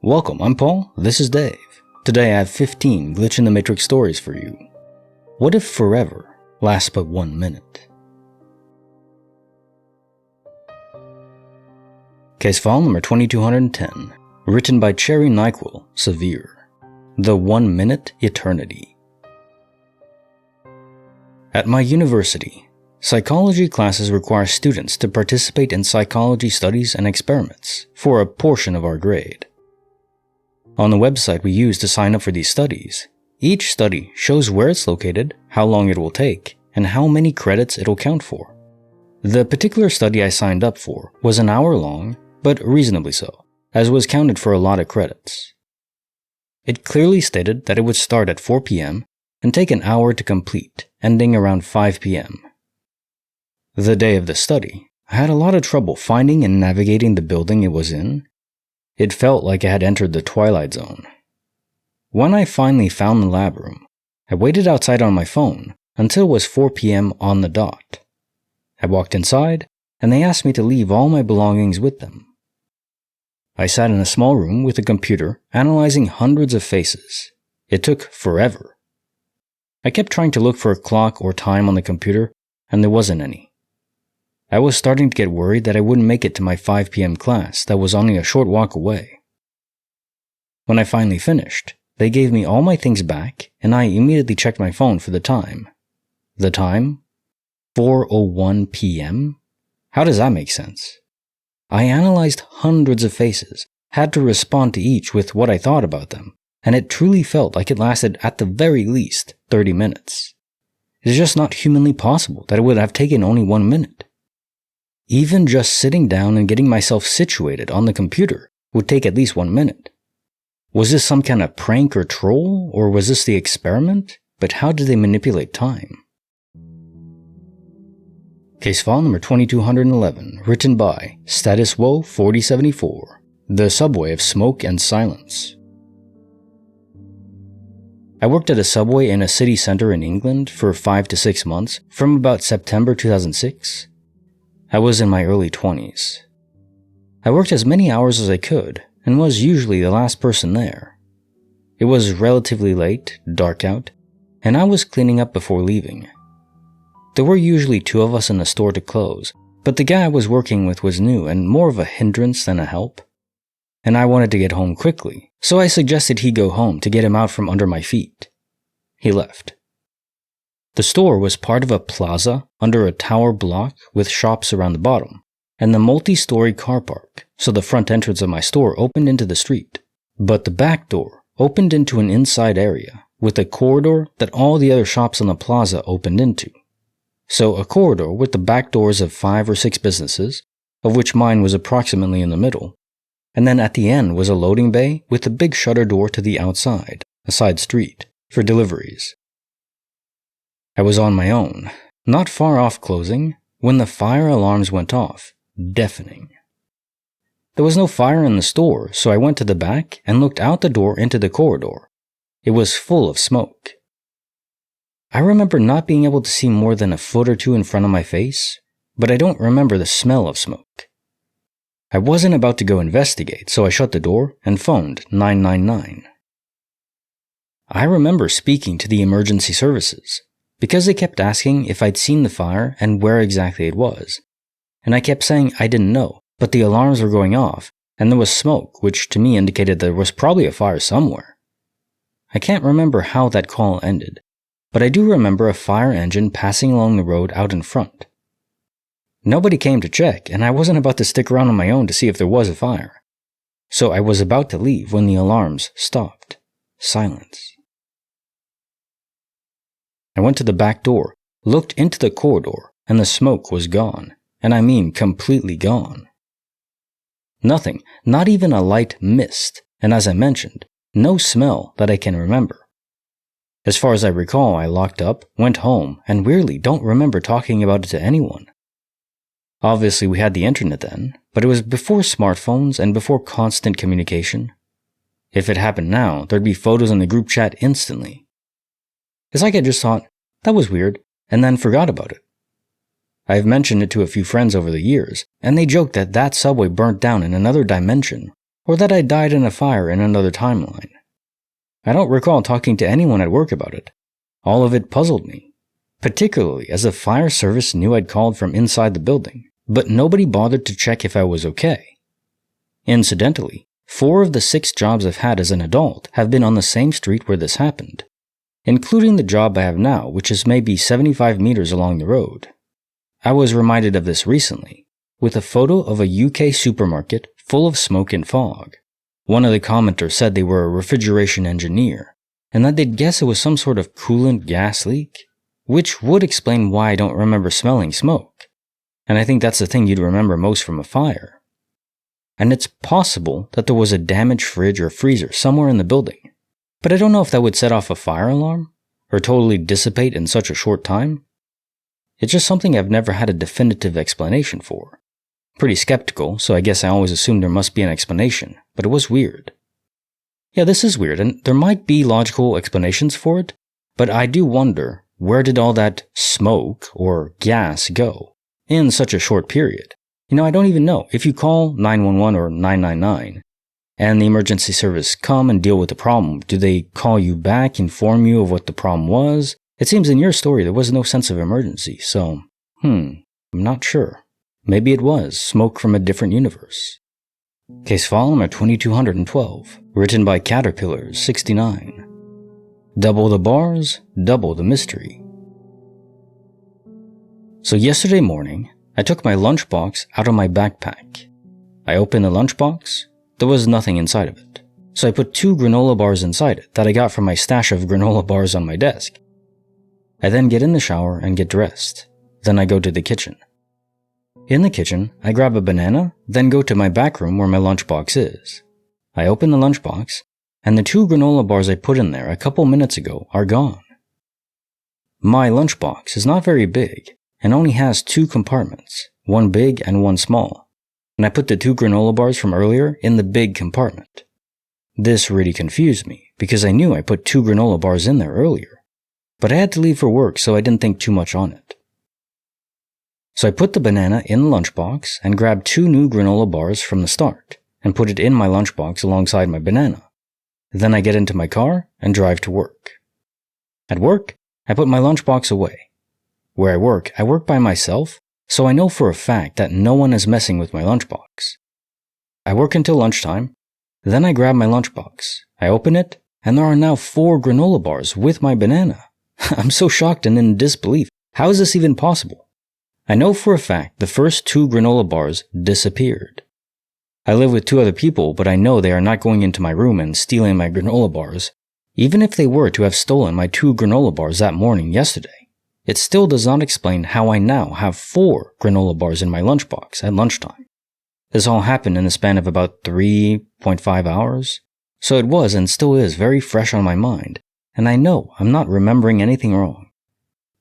Welcome, I'm Paul, this is Dave. Today I have 15 Glitch in the Matrix stories for you. What if forever lasts but 1 minute? Case file number 2210, written by Cherry Nyquil, Severe. The 1 minute eternity. At my university, psychology classes require students to participate in psychology studies and experiments for a portion of our grade. On the website we use to sign up for these studies, each study shows where it's located, how long it will take, and how many credits it'll count for. The particular study I signed up for was an hour long, but reasonably so, as was counted for a lot of credits. It clearly stated that it would start at 4 p.m. and take an hour to complete, ending around 5 p.m. The day of the study, I had a lot of trouble finding and navigating the building it was in. It felt like I had entered the Twilight Zone. When I finally found the lab room, I waited outside on my phone until it was 4 p.m. on the dot. I walked inside, and they asked me to leave all my belongings with them. I sat in a small room with a computer analyzing hundreds of faces. It took forever. I kept trying to look for a clock or time on the computer, and there wasn't any. I was starting to get worried that I wouldn't make it to my 5 p.m. class that was only a short walk away. When I finally finished, they gave me all my things back, and I immediately checked my phone for the time. The time? 4:01 p.m.? How does that make sense? I analyzed hundreds of faces, had to respond to each with what I thought about them, and it truly felt like it lasted at the very least 30 minutes. It is just not humanly possible that it would have taken only 1 minute. Even just sitting down and getting myself situated on the computer would take at least 1 minute. Was this some kind of prank or troll, or was this the experiment? But how did they manipulate time? Case file number 2211, written by Status Woe 4074, The Subway of Smoke and Silence. I worked at a subway in a city center in England for 5 to 6 months from about September 2006. I was in my early 20s. I worked as many hours as I could and was usually the last person there. It was relatively late, dark out, and I was cleaning up before leaving. There were usually 2 of us in the store to close, but the guy I was working with was new and more of a hindrance than a help. And I wanted to get home quickly, so I suggested he go home to get him out from under my feet. He left. The store was part of a plaza under a tower block with shops around the bottom, and the multi-story car park, so the front entrance of my store opened into the street. But the back door opened into an inside area, with a corridor that all the other shops on the plaza opened into. So a corridor with the back doors of 5 or 6 businesses, of which mine was approximately in the middle, and then at the end was a loading bay with a big shutter door to the outside, a side street, for deliveries. I was on my own, not far off closing, when the fire alarms went off, deafening. There was no fire in the store, so I went to the back and looked out the door into the corridor. It was full of smoke. I remember not being able to see more than a foot or 2 in front of my face, but I don't remember the smell of smoke. I wasn't about to go investigate, so I shut the door and phoned 999. I remember speaking to the emergency services, because they kept asking if I'd seen the fire and where exactly it was. And I kept saying I didn't know, but the alarms were going off, and there was smoke, which to me indicated there was probably a fire somewhere. I can't remember how that call ended, but I do remember a fire engine passing along the road out in front. Nobody came to check, and I wasn't about to stick around on my own to see if there was a fire. So I was about to leave when the alarms stopped. Silence. I went to the back door, looked into the corridor, and the smoke was gone, and I mean completely gone. Nothing, not even a light mist, and as I mentioned, no smell that I can remember. As far as I recall, I locked up, went home, and weirdly don't remember talking about it to anyone. Obviously we had the internet then, but it was before smartphones and before constant communication. If it happened now, there'd be photos in the group chat instantly. It's like I just thought, that was weird, and then forgot about it. I've mentioned it to a few friends over the years, and they joked that that subway burnt down in another dimension, or that I died in a fire in another timeline. I don't recall talking to anyone at work about it. All of it puzzled me, particularly as the fire service knew I'd called from inside the building, but nobody bothered to check if I was okay. Incidentally, 4 of the 6 jobs I've had as an adult have been on the same street where this happened, including the job I have now, which is maybe 75 meters along the road. I was reminded of this recently, with a photo of a UK supermarket full of smoke and fog. One of the commenters said they were a refrigeration engineer, and that they'd guess it was some sort of coolant gas leak, which would explain why I don't remember smelling smoke. And I think that's the thing you'd remember most from a fire. And it's possible that there was a damaged fridge or freezer somewhere in the building, but I don't know if that would set off a fire alarm, or totally dissipate in such a short time. It's just something I've never had a definitive explanation for. Pretty skeptical, so I guess I always assumed there must be an explanation, but it was weird. Yeah, this is weird, and there might be logical explanations for it, but I do wonder, where did all that smoke or gas go in such a short period? I don't even know. If you call 911 or 999, and the emergency service come and deal with the problem, do they call you back, inform you of what the problem was? It seems in your story there was no sense of emergency, so, I'm not sure. Maybe it was smoke from a different universe. Case file number 2212, written by Caterpillars69. Double the bars, double the mystery. So yesterday morning, I took my lunchbox out of my backpack. I opened the lunchbox. There was nothing inside of it. So I put 2 granola bars inside it that I got from my stash of granola bars on my desk. I then get in the shower and get dressed. Then I go to the kitchen. In the kitchen, I grab a banana, then go to my back room where my lunchbox is. I open the lunchbox, and the 2 granola bars I put in there a couple minutes ago are gone. My lunchbox is not very big and only has 2 compartments, one big and one small, and I put the 2 granola bars from earlier in the big compartment. This really confused me because I knew I put 2 granola bars in there earlier, but I had to leave for work, so I didn't think too much on it. So I put the banana in the lunchbox and grabbed 2 new granola bars from the start and put it in my lunchbox alongside my banana. Then I get into my car and drive to work. At work, I put my lunchbox away. Where I work by myself, so I know for a fact that no one is messing with my lunchbox. I work until lunchtime, then I grab my lunchbox. I open it, and there are now 4 granola bars with my banana. I'm so shocked and in disbelief. How is this even possible? I know for a fact the first 2 granola bars disappeared. I live with 2 other people, but I know they are not going into my room and stealing my granola bars. Even if they were to have stolen my 2 granola bars that morning yesterday, it still does not explain how I now have 4 granola bars in my lunchbox at lunchtime. This all happened in the span of about 3.5 hours, so it was and still is very fresh on my mind, and I know I'm not remembering anything wrong.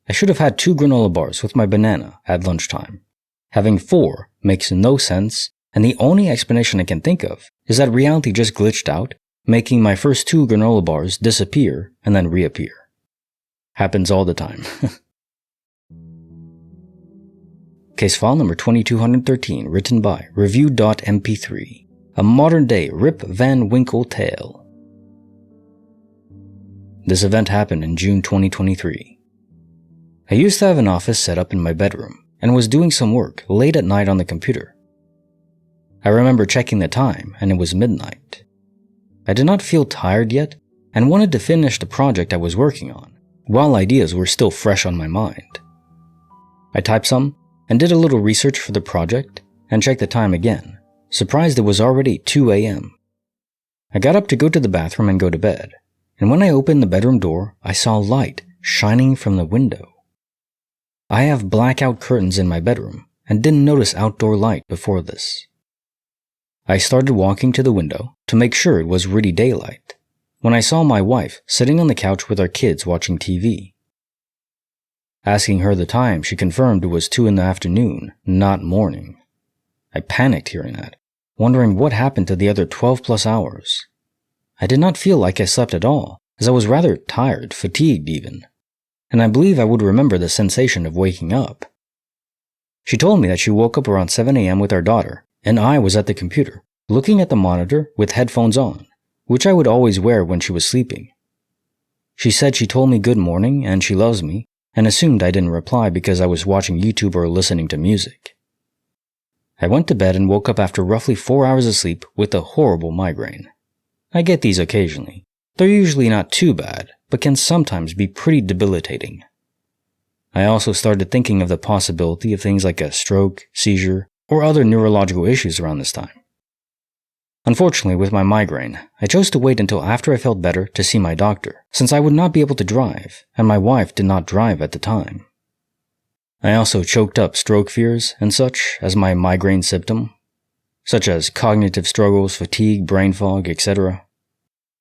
I should have had 2 granola bars with my banana at lunchtime. Having 4 makes no sense, and the only explanation I can think of is that reality just glitched out, making my first 2 granola bars disappear and then reappear. Happens all the time. Case file number 2213, written by Review.mp3, a modern-day Rip Van Winkle tale. This event happened in June 2023. I used to have an office set up in my bedroom and was doing some work late at night on the computer. I remember checking the time and it was midnight. I did not feel tired yet and wanted to finish the project I was working on, while ideas were still fresh on my mind. I typed some and did a little research for the project and checked the time again, surprised it was already 2 a.m. I got up to go to the bathroom and go to bed, and when I opened the bedroom door, I saw light shining from the window. I have blackout curtains in my bedroom and didn't notice outdoor light before this. I started walking to the window to make sure it was really daylight when I saw my wife sitting on the couch with our kids watching TV. Asking her the time, she confirmed it was 2 in the afternoon, not morning. I panicked hearing that, wondering what happened to the other 12 plus hours. I did not feel like I slept at all, as I was rather tired, fatigued even, and I believe I would remember the sensation of waking up. She told me that she woke up around 7 a.m. with our daughter, and I was at the computer, looking at the monitor with headphones on, which I would always wear when she was sleeping. She said she told me good morning and she loves me, and assumed I didn't reply because I was watching YouTube or listening to music. I went to bed and woke up after roughly 4 hours of sleep with a horrible migraine. I get these occasionally. They're usually not too bad, but can sometimes be pretty debilitating. I also started thinking of the possibility of things like a stroke, seizure, or other neurological issues around this time. Unfortunately, with my migraine, I chose to wait until after I felt better to see my doctor, since I would not be able to drive, and my wife did not drive at the time. I also choked up stroke fears and such as my migraine symptom, such as cognitive struggles, fatigue, brain fog, etc.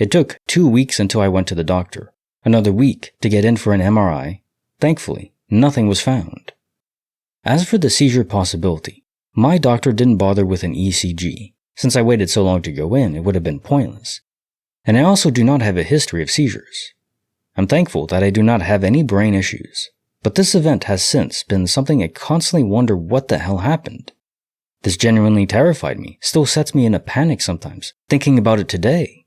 It took 2 weeks until I went to the doctor, another week to get in for an MRI. Thankfully, nothing was found. As for the seizure possibility, my doctor didn't bother with an ECG. Since I waited so long to go in, it would have been pointless. And I also do not have a history of seizures. I'm thankful that I do not have any brain issues, but this event has since been something I constantly wonder what the hell happened. This genuinely terrified me, still sets me in a panic sometimes, thinking about it today.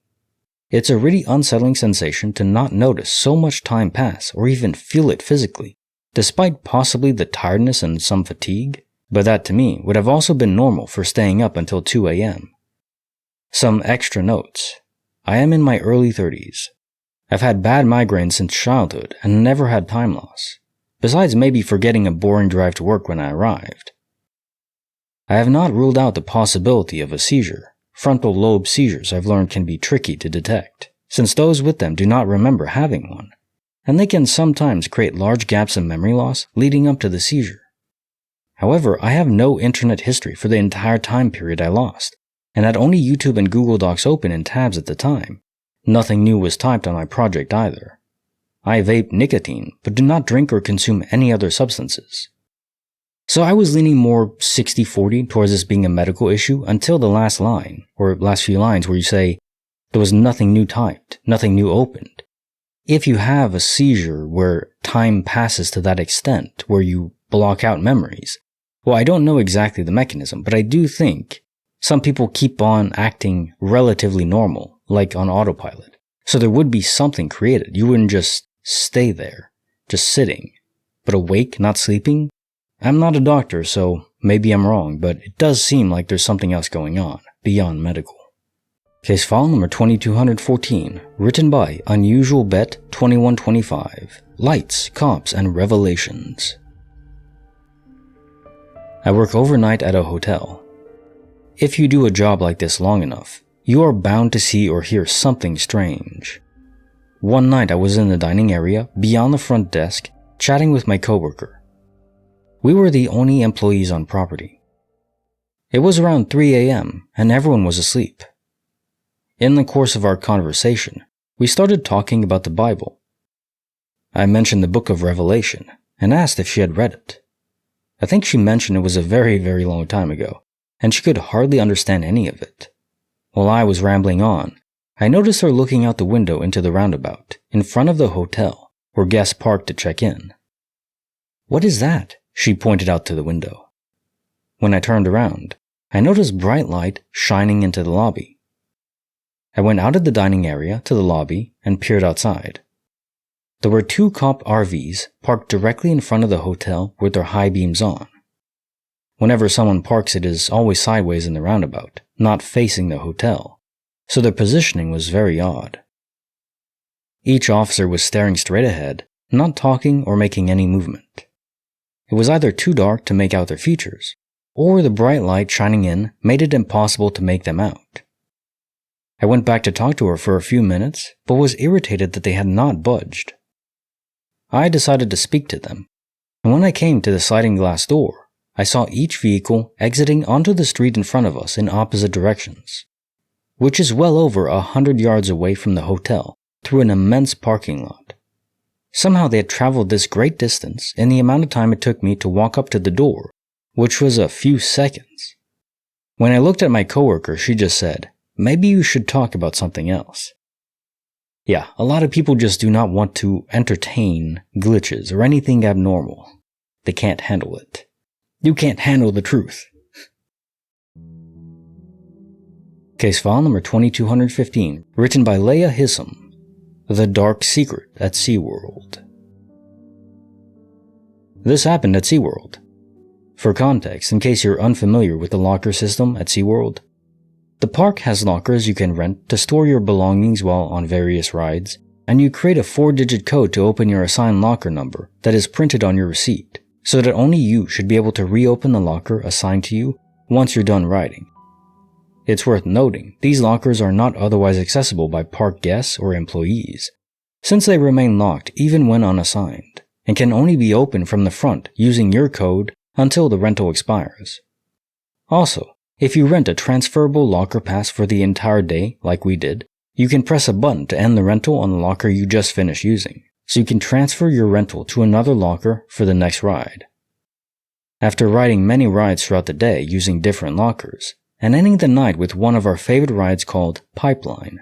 It's a really unsettling sensation to not notice so much time pass or even feel it physically, despite possibly the tiredness and some fatigue. But that to me would have also been normal for staying up until 2 a.m. Some extra notes. I am in my early 30s. I've had bad migraines since childhood and never had time loss, besides maybe forgetting a boring drive to work when I arrived. I have not ruled out the possibility of a seizure. Frontal lobe seizures I've learned can be tricky to detect, since those with them do not remember having one, and they can sometimes create large gaps in memory loss leading up to the seizure. However, I have no internet history for the entire time period I lost, and had only YouTube and Google Docs open in tabs at the time. Nothing new was typed on my project either. I vape nicotine, but do not drink or consume any other substances. So I was leaning more 60-40 towards this being a medical issue until the last line, or last few lines where you say, there was nothing new typed, nothing new opened. If you have a seizure where time passes to that extent, where you block out memories, well, I don't know exactly the mechanism, but I do think some people keep on acting relatively normal, like on autopilot. So there would be something created. You wouldn't just stay there, just sitting. But awake, not sleeping? I'm not a doctor, so maybe I'm wrong, but it does seem like there's something else going on, beyond medical. Case file number 2214, written by Unusual Bet 2125, Lights, Cops, and Revelations. I work overnight at a hotel. If you do a job like this long enough, you are bound to see or hear something strange. One night I was in the dining area, beyond the front desk, chatting with my coworker. We were the only employees on property. It was around 3 a.m. and everyone was asleep. In the course of our conversation, we started talking about the Bible. I mentioned the book of Revelation and asked if she had read it. I think she mentioned it was a very, very long time ago, and she could hardly understand any of it. While I was rambling on, I noticed her looking out the window into the roundabout, in front of the hotel, where guests parked to check in. "What is that?" she pointed out to the window. When I turned around, I noticed bright light shining into the lobby. I went out of the dining area to the lobby and peered outside. There were 2 cop RVs parked directly in front of the hotel with their high beams on. Whenever someone parks, it is always sideways in the roundabout, not facing the hotel, so their positioning was very odd. Each officer was staring straight ahead, not talking or making any movement. It was either too dark to make out their features, or the bright light shining in made it impossible to make them out. I went back to talk to her for a few minutes, but was irritated that they had not budged. I decided to speak to them, and when I came to the sliding glass door, I saw each vehicle exiting onto the street in front of us in opposite directions, which is well over 100 yards away from the hotel through an immense parking lot. Somehow they had traveled this great distance in the amount of time it took me to walk up to the door, which was a few seconds. When I looked at my coworker, she just said, "Maybe you should talk about something else." Yeah, a lot of people just do not want to entertain glitches or anything abnormal. They can't handle it. You can't handle the truth. Case file number 2215, written by Leah Hissam. The Dark Secret at SeaWorld. This happened at SeaWorld. For context, in case you're unfamiliar with the locker system at SeaWorld, the park has lockers you can rent to store your belongings while on various rides, and you create a 4-digit code to open your assigned locker number that is printed on your receipt, so that only you should be able to reopen the locker assigned to you once you're done riding. It's worth noting, these lockers are not otherwise accessible by park guests or employees, since they remain locked even when unassigned, and can only be opened from the front using your code until the rental expires. Also, if you rent a transferable locker pass for the entire day, like we did, you can press a button to end the rental on the locker you just finished using, so you can transfer your rental to another locker for the next ride. After riding many rides throughout the day using different lockers, and ending the night with one of our favorite rides called Pipeline,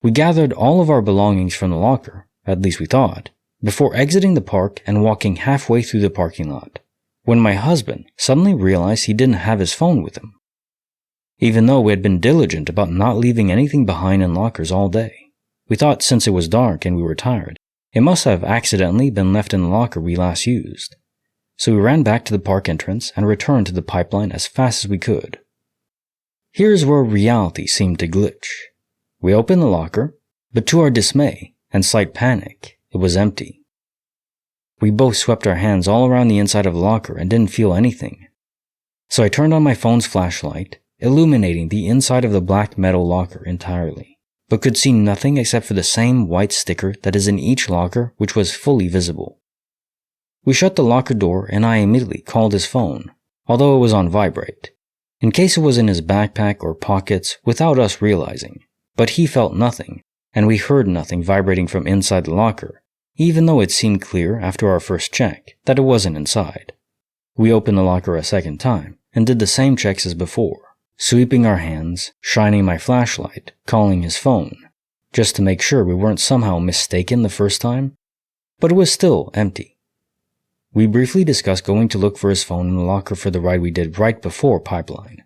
we gathered all of our belongings from the locker, at least we thought, before exiting the park and walking halfway through the parking lot, when my husband suddenly realized he didn't have his phone with him. Even though we had been diligent about not leaving anything behind in lockers all day, we thought since it was dark and we were tired, it must have accidentally been left in the locker we last used. So we ran back to the park entrance and returned to the pipeline as fast as we could. Here's where reality seemed to glitch. We opened the locker, but to our dismay and slight panic, it was empty. We both swept our hands all around the inside of the locker and didn't feel anything. So I turned on my phone's flashlight, illuminating the inside of the black metal locker entirely, but could see nothing except for the same white sticker that is in each locker, which was fully visible. We shut the locker door and I immediately called his phone, although it was on vibrate, in case it was in his backpack or pockets without us realizing. But he felt nothing, and we heard nothing vibrating from inside the locker, even though it seemed clear after our first check that it wasn't inside. We opened the locker a second time and did the same checks as before, sweeping our hands, shining my flashlight, calling his phone, just to make sure we weren't somehow mistaken the first time, but it was still empty. We briefly discussed going to look for his phone in the locker for the ride we did right before Pipeline,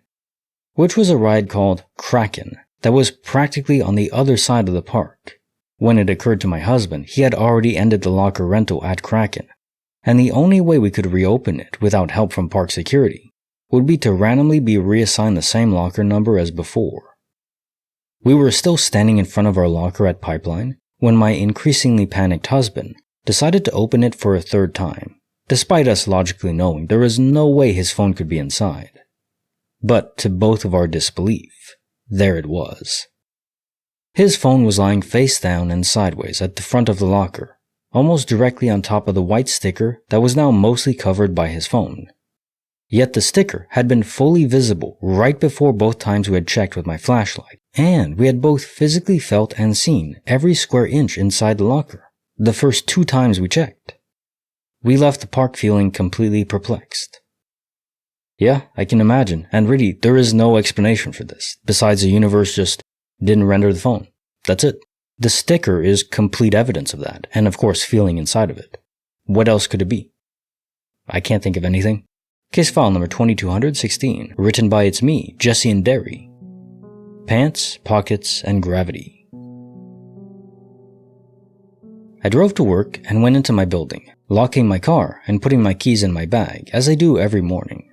which was a ride called Kraken that was practically on the other side of the park. When it occurred to my husband, he had already ended the locker rental at Kraken, and the only way we could reopen it without help from park security would be to randomly be reassigned the same locker number as before. We were still standing in front of our locker at Pipeline when my increasingly panicked husband decided to open it for a third time, despite us logically knowing there was no way his phone could be inside. But to both of our disbelief, there it was. His phone was lying face down and sideways at the front of the locker, almost directly on top of the white sticker that was now mostly covered by his phone. Yet the sticker had been fully visible right before both times we had checked with my flashlight, and we had both physically felt and seen every square inch inside the locker, the first 2 times we checked. We left the park feeling completely perplexed. Yeah, I can imagine, and really, there is no explanation for this, besides the universe just didn't render the phone. That's it. The sticker is complete evidence of that, and of course feeling inside of it. What else could it be? I can't think of anything. Case file number 2216, written by It's Me, Jesse and Derry. Pants, Pockets, and Gravity. I drove to work and went into my building, locking my car and putting my keys in my bag, as I do every morning.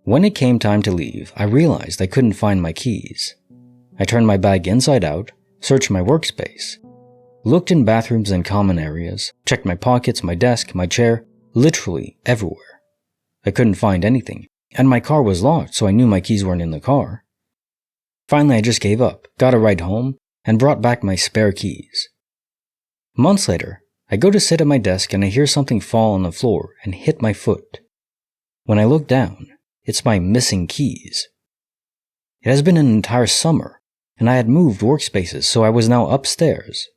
When it came time to leave, I realized I couldn't find my keys. I turned my bag inside out, searched my workspace, looked in bathrooms and common areas, checked my pockets, my desk, my chair, literally everywhere. I couldn't find anything, and my car was locked, so I knew my keys weren't in the car. Finally, I just gave up, got a ride home, and brought back my spare keys. Months later, I go to sit at my desk and I hear something fall on the floor and hit my foot. When I look down, it's my missing keys. It has been an entire summer, and I had moved workspaces, so I was now upstairs.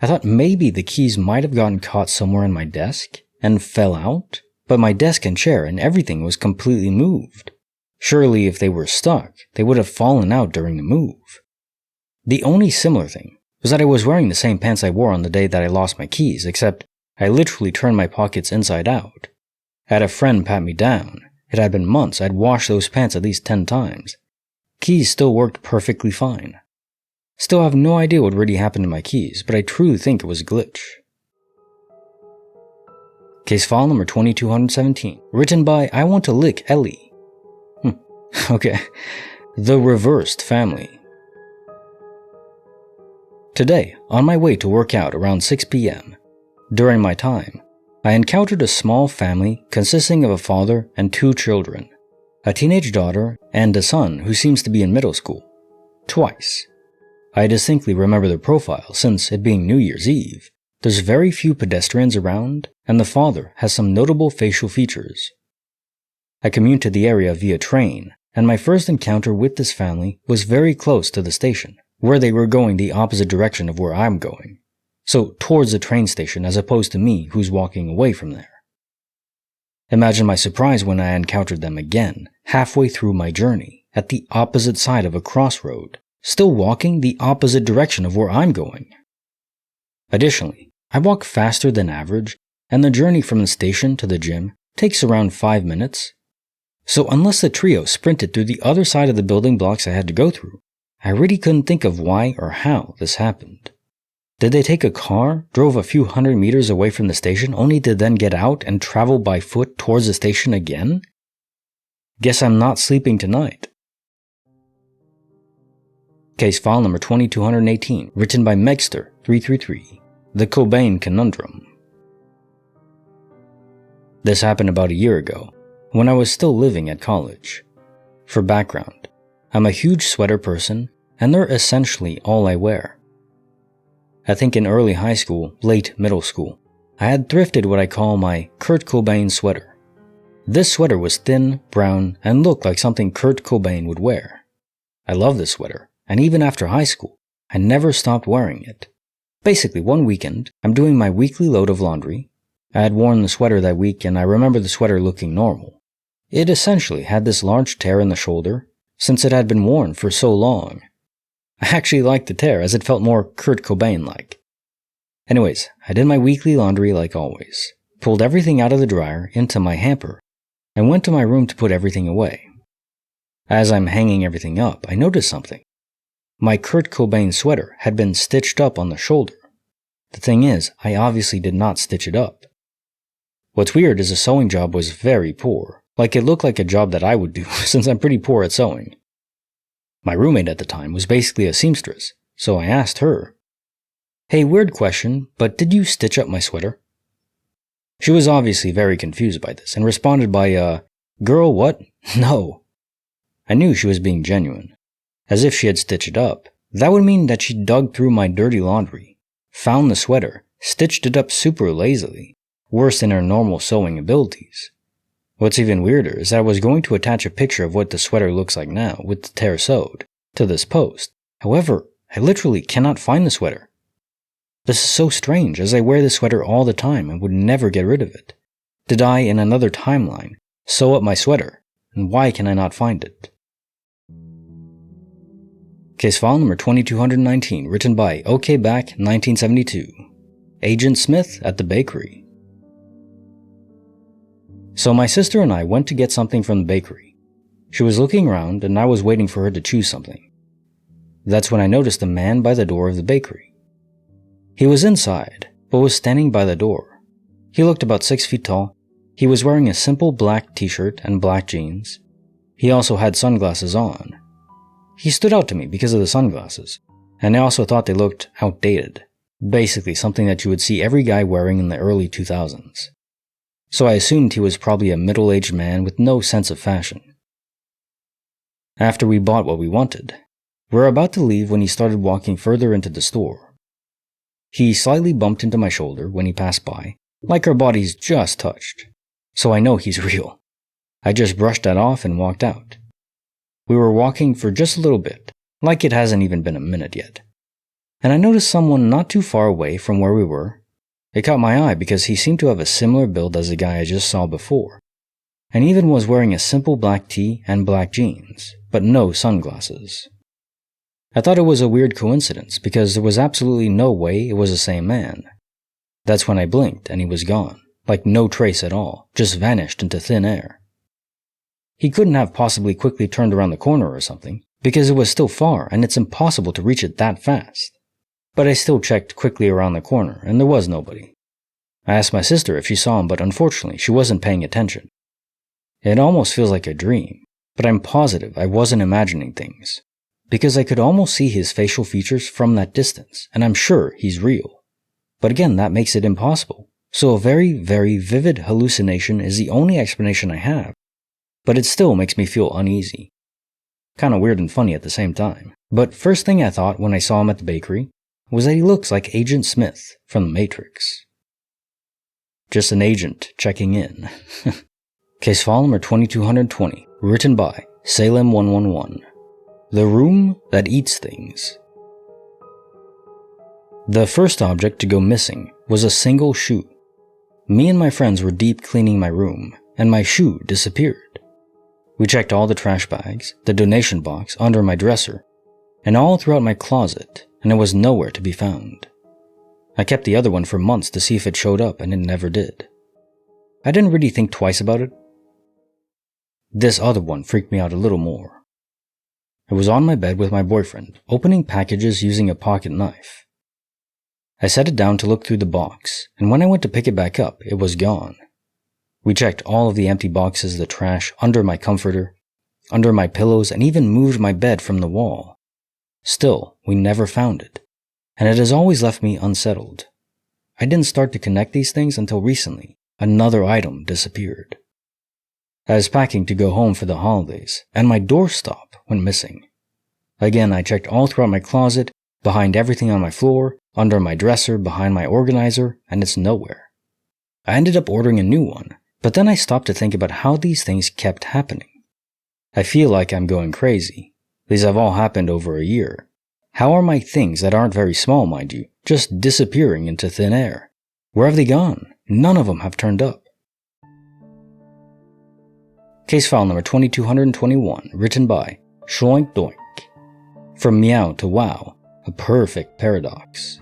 I thought maybe the keys might have gotten caught somewhere in my desk and fell out, but my desk and chair and everything was completely moved. Surely if they were stuck, they would have fallen out during the move. The only similar thing was that I was wearing the same pants I wore on the day that I lost my keys, except I literally turned my pockets inside out. I had a friend pat me down. It had been months. I'd washed those pants at least 10 times. Keys still worked perfectly fine. Still have no idea what really happened to my keys, but I truly think it was a glitch. Case file number 2217, written by I Want to Lick Ellie. Okay. The Reversed Family. Today, on my way to work out around 6 p.m., during my time, I encountered a small family consisting of a father and 2 children, a teenage daughter and a son who seems to be in middle school. Twice. I distinctly remember their profile since, it being New Year's Eve, there's very few pedestrians around and the father has some notable facial features. I commute to the area via train, and my first encounter with this family was very close to the station, where they were going the opposite direction of where I'm going. So towards the train station as opposed to me who's walking away from there. Imagine my surprise when I encountered them again, halfway through my journey, at the opposite side of a crossroad, still walking the opposite direction of where I'm going. Additionally, I walk faster than average, and the journey from the station to the gym takes around 5 minutes. So unless the trio sprinted through the other side of the building blocks I had to go through, I really couldn't think of why or how this happened. Did they take a car, drove a few hundred meters away from the station only to then get out and travel by foot towards the station again? Guess I'm not sleeping tonight. Case file number 2218, written by Megster333, The Cobain Conundrum. This happened about a year ago, when I was still living at college. For background, I'm a huge sweater person, and they're essentially all I wear. I think in early high school, late middle school, I had thrifted what I call my Kurt Cobain sweater. This sweater was thin, brown, and looked like something Kurt Cobain would wear. I love this sweater, and even after high school, I never stopped wearing it. Basically, one weekend, I'm doing my weekly load of laundry. I had worn the sweater that week, and I remember the sweater looking normal. It essentially had this large tear in the shoulder, since it had been worn for so long. I actually liked the tear as it felt more Kurt Cobain-like. Anyways, I did my weekly laundry like always, pulled everything out of the dryer into my hamper, and went to my room to put everything away. As I'm hanging everything up, I noticed something. My Kurt Cobain sweater had been stitched up on the shoulder. The thing is, I obviously did not stitch it up. What's weird is the sewing job was very poor, like it looked like a job that I would do since I'm pretty poor at sewing. My roommate at the time was basically a seamstress, so I asked her, "Hey, weird question, but did you stitch up my sweater?" She was obviously very confused by this and responded by, "Girl, what? No." I knew she was being genuine. As if she had stitched it up. That would mean that she dug through my dirty laundry, found the sweater, stitched it up super lazily, worse than her normal sewing abilities. What's even weirder is that I was going to attach a picture of what the sweater looks like now, with the tear sewed, to this post. However, I literally cannot find the sweater. This is so strange, as I wear this sweater all the time and would never get rid of it. Did I, in another timeline, sew up my sweater, and why can I not find it? Case file number 2219, written by OKBack 1972, Agent Smith at the bakery. So my sister and I went to get something from the bakery. She was looking around and I was waiting for her to choose something. That's when I noticed a man by the door of the bakery. He was inside, but was standing by the door. He looked about 6 feet tall. He was wearing a simple black t-shirt and black jeans. He also had sunglasses on. He stood out to me because of the sunglasses, and I also thought they looked outdated. Basically something that you would see every guy wearing in the early 2000s. So I assumed he was probably a middle-aged man with no sense of fashion. After we bought what we wanted, we were about to leave when he started walking further into the store. He slightly bumped into my shoulder when he passed by, like our bodies just touched, so I know he's real. I just brushed that off and walked out. We were walking for just a little bit, like it hasn't even been a minute yet, and I noticed someone not too far away from where we were. It caught my eye because he seemed to have a similar build as the guy I just saw before, and even was wearing a simple black tee and black jeans, but no sunglasses. I thought it was a weird coincidence because there was absolutely no way it was the same man. That's when I blinked and he was gone, like no trace at all, just vanished into thin air. He couldn't have possibly quickly turned around the corner or something, because it was still far and it's impossible to reach it that fast. But I still checked quickly around the corner and there was nobody. I asked my sister if she saw him, but unfortunately she wasn't paying attention. It almost feels like a dream, but I'm positive I wasn't imagining things, because I could almost see his facial features from that distance, and I'm sure he's real. But again, that makes it impossible. So a very, very vivid hallucination is the only explanation I have, but it still makes me feel uneasy. Kinda weird and funny at the same time. But first thing I thought when I saw him at the bakery was that he looks like Agent Smith from The Matrix. Just an agent checking in. Case file number 2220, written by Salem 111. The Room That Eats Things. The first object to go missing was a single shoe. Me and my friends were deep cleaning my room, and my shoe disappeared. We checked all the trash bags, the donation box under my dresser, and all throughout my closet, and it was nowhere to be found. I kept the other one for months to see if it showed up, and it never did. I didn't really think twice about it. This other one freaked me out a little more. I was on my bed with my boyfriend, opening packages using a pocket knife. I set it down to look through the box, and when I went to pick it back up, it was gone. We checked all of the empty boxes, the trash, under my comforter, under my pillows, and even moved my bed from the wall. Still, we never found it, and it has always left me unsettled. I didn't start to connect these things until recently. Another item disappeared. I was packing to go home for the holidays, and my doorstop went missing. Again, I checked all throughout my closet, behind everything on my floor, under my dresser, behind my organizer, and it's nowhere. I ended up ordering a new one, but then I stopped to think about how these things kept happening. I feel like I'm going crazy. These have all happened over a year. How are my things that aren't very small, mind you, just disappearing into thin air? Where have they gone? None of them have turned up. Case file number 2221, written by Schloink Doink. From Meow to Wow, a perfect paradox.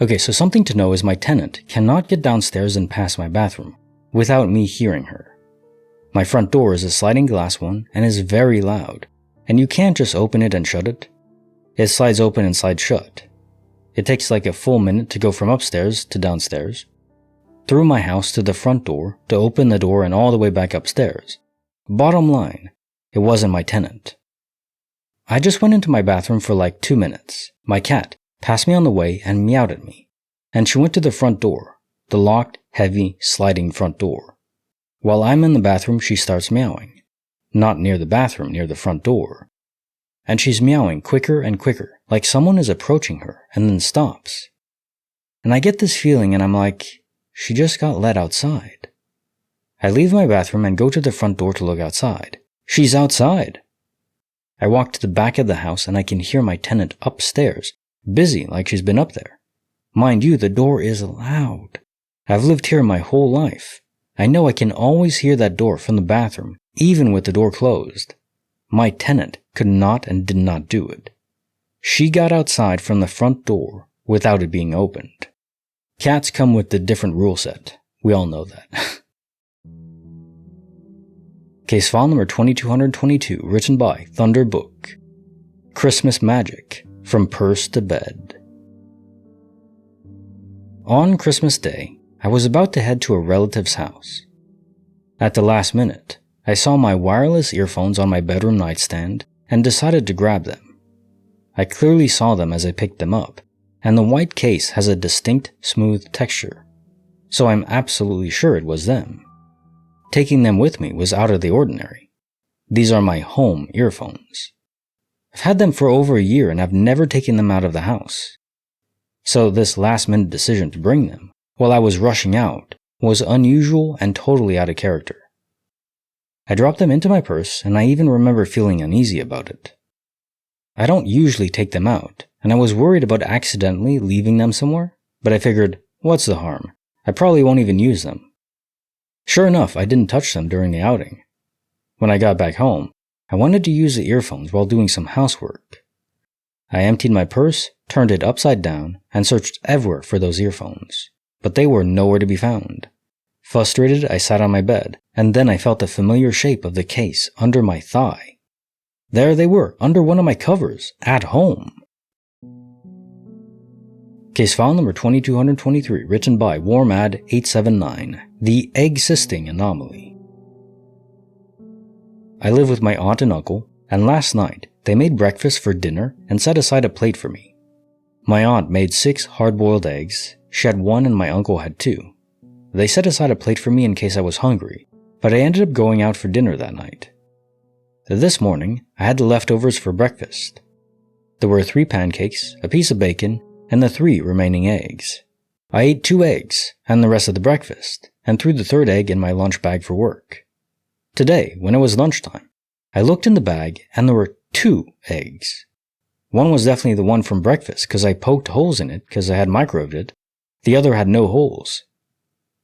Okay, so something to know is my tenant cannot get downstairs and past my bathroom without me hearing her. My front door is a sliding glass one and is very loud, and you can't just open it and shut it. It slides open and slides shut. It takes like a full minute to go from upstairs to downstairs, through my house to the front door, to open the door and all the way back upstairs. Bottom line, it wasn't my tenant. I just went into my bathroom for like 2 minutes. My cat passed me on the way and meowed at me, and she went to the front door, the locked, heavy, sliding front door. While I'm in the bathroom, she starts meowing. Not near the bathroom, near the front door. And she's meowing quicker and quicker, like someone is approaching her, and then stops. And I get this feeling and I'm like, she just got let outside. I leave my bathroom and go to the front door to look outside. She's outside. I walk to the back of the house and I can hear my tenant upstairs, busy like she's been up there. Mind you, the door is loud. I've lived here my whole life. I know I can always hear that door from the bathroom, even with the door closed. My tenant could not and did not do it. She got outside from the front door without it being opened. Cats come with the different rule set. We all know that. Case file number 2222, written by Thunder Book. Christmas Magic, from Purse to Bed. On Christmas Day, I was about to head to a relative's house. At the last minute, I saw my wireless earphones on my bedroom nightstand and decided to grab them. I clearly saw them as I picked them up, and the white case has a distinct, smooth texture, so I'm absolutely sure it was them. Taking them with me was out of the ordinary. These are my home earphones. I've had them for over a year and I've never taken them out of the house. So this last-minute decision to bring them, while I was rushing out, was unusual and totally out of character. I dropped them into my purse and I even remember feeling uneasy about it. I don't usually take them out, and I was worried about accidentally leaving them somewhere, but I figured, what's the harm? I probably won't even use them. Sure enough, I didn't touch them during the outing. When I got back home, I wanted to use the earphones while doing some housework. I emptied my purse, turned it upside down, and searched everywhere for those earphones, but they were nowhere to be found. Frustrated, I sat on my bed, and then I felt the familiar shape of the case under my thigh, There they were, under one of my covers, at home. Case file number 2223, written by WarmAd879, the Eggsisting Anomaly. I live with my aunt and uncle, and last night they made breakfast for dinner and set aside a plate for me. My aunt made 6 hard-boiled eggs, she had 1 and my uncle had 2. They set aside a plate for me in case I was hungry, but I ended up going out for dinner that night. This morning, I had the leftovers for breakfast. There were 3 pancakes, a piece of bacon, and the 3 remaining eggs. I ate 2 eggs, and the rest of the breakfast, and threw the 3rd egg in my lunch bag for work. Today, when it was lunchtime, I looked in the bag and there were 2 eggs. One was definitely the one from breakfast because I poked holes in it because I had microwaved it. The other had no holes.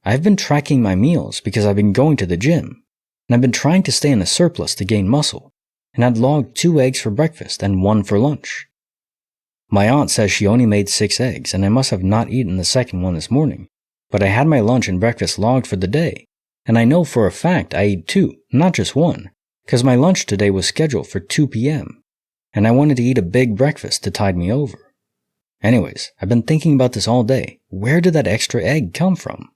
I've been tracking my meals because I've been going to the gym, and I've been trying to stay in a surplus to gain muscle, and I'd logged 2 eggs for breakfast and 1 for lunch. My aunt says she only made 6 eggs and I must have not eaten the second one this morning, but I had my lunch and breakfast logged for the day, and I know for a fact I ate 2, not just 1, because my lunch today was scheduled for 2 p.m., and I wanted to eat a big breakfast to tide me over. Anyways, I've been thinking about this all day. Where did that extra egg come from?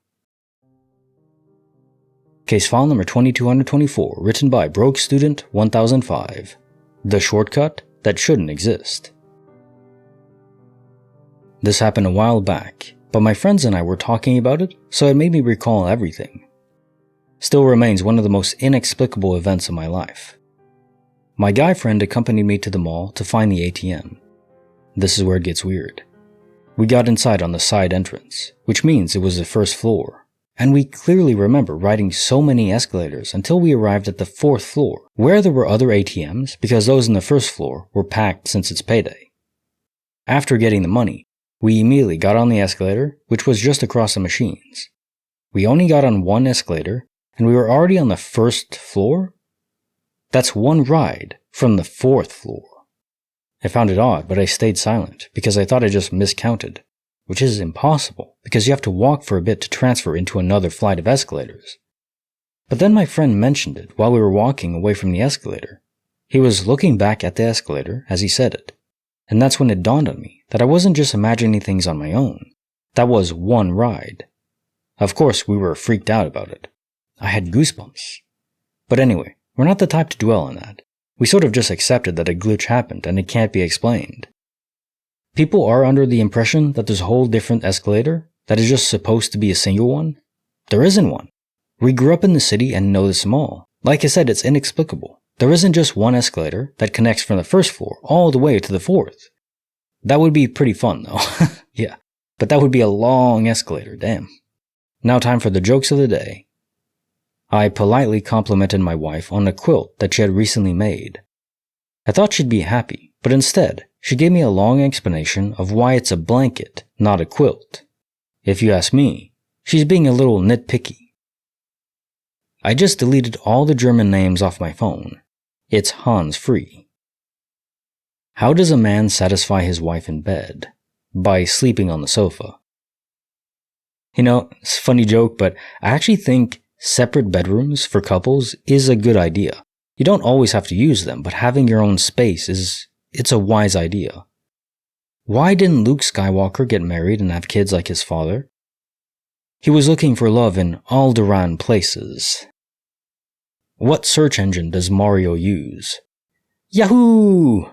Case file number 2224, written by Broke Student 1005. The shortcut that shouldn't exist. This happened a while back, but my friends and I were talking about it, so it made me recall everything. Still remains one of the most inexplicable events of my life. My guy friend accompanied me to the mall to find the ATM. This is where it gets weird. We got inside on the side entrance, which means it was the first floor, and we clearly remember riding so many escalators until we arrived at the 4th floor, where there were other ATMs because those in the 1st floor were packed since it's payday. After getting the money, we immediately got on the escalator, which was just across the machines. We only got on 1 escalator, and we were already on the 1st floor? That's 1 ride from the 4th floor. I found it odd, but I stayed silent because I thought I just miscounted, which is impossible because you have to walk for a bit to transfer into another flight of escalators. But then my friend mentioned it while we were walking away from the escalator. He was looking back at the escalator as he said it, and that's when it dawned on me that I wasn't just imagining things on my own. That was 1 ride. Of course, we were freaked out about it. I had goosebumps. But anyway, we're not the type to dwell on that. We sort of just accepted that a glitch happened and it can't be explained. People are under the impression that there's a whole different escalator that is just supposed to be a single one. There isn't one. We grew up in the city and know this mall. Like I said, it's inexplicable. There isn't just 1 escalator that connects from the 1st floor all the way to the 4th. That would be pretty fun though. Yeah, but that would be a long escalator, damn. Now time for the jokes of the day. I politely complimented my wife on a quilt that she had recently made. I thought she'd be happy, but instead, she gave me a long explanation of why it's a blanket, not a quilt. If you ask me, she's being a little nitpicky. I just deleted all the German names off my phone. It's Hans free. How does a man satisfy his wife in bed? By sleeping on the sofa. You know, it's a funny joke, but I actually think separate bedrooms for couples is a good idea. You don't always have to use them, but having your own space it's a wise idea. Why didn't Luke Skywalker get married and have kids like his father? He was looking for love in Alderaan places. What search engine does Mario use? Yahoo!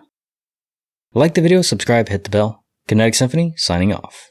Like the video, subscribe, hit the bell. Kinetic Symphony, signing off.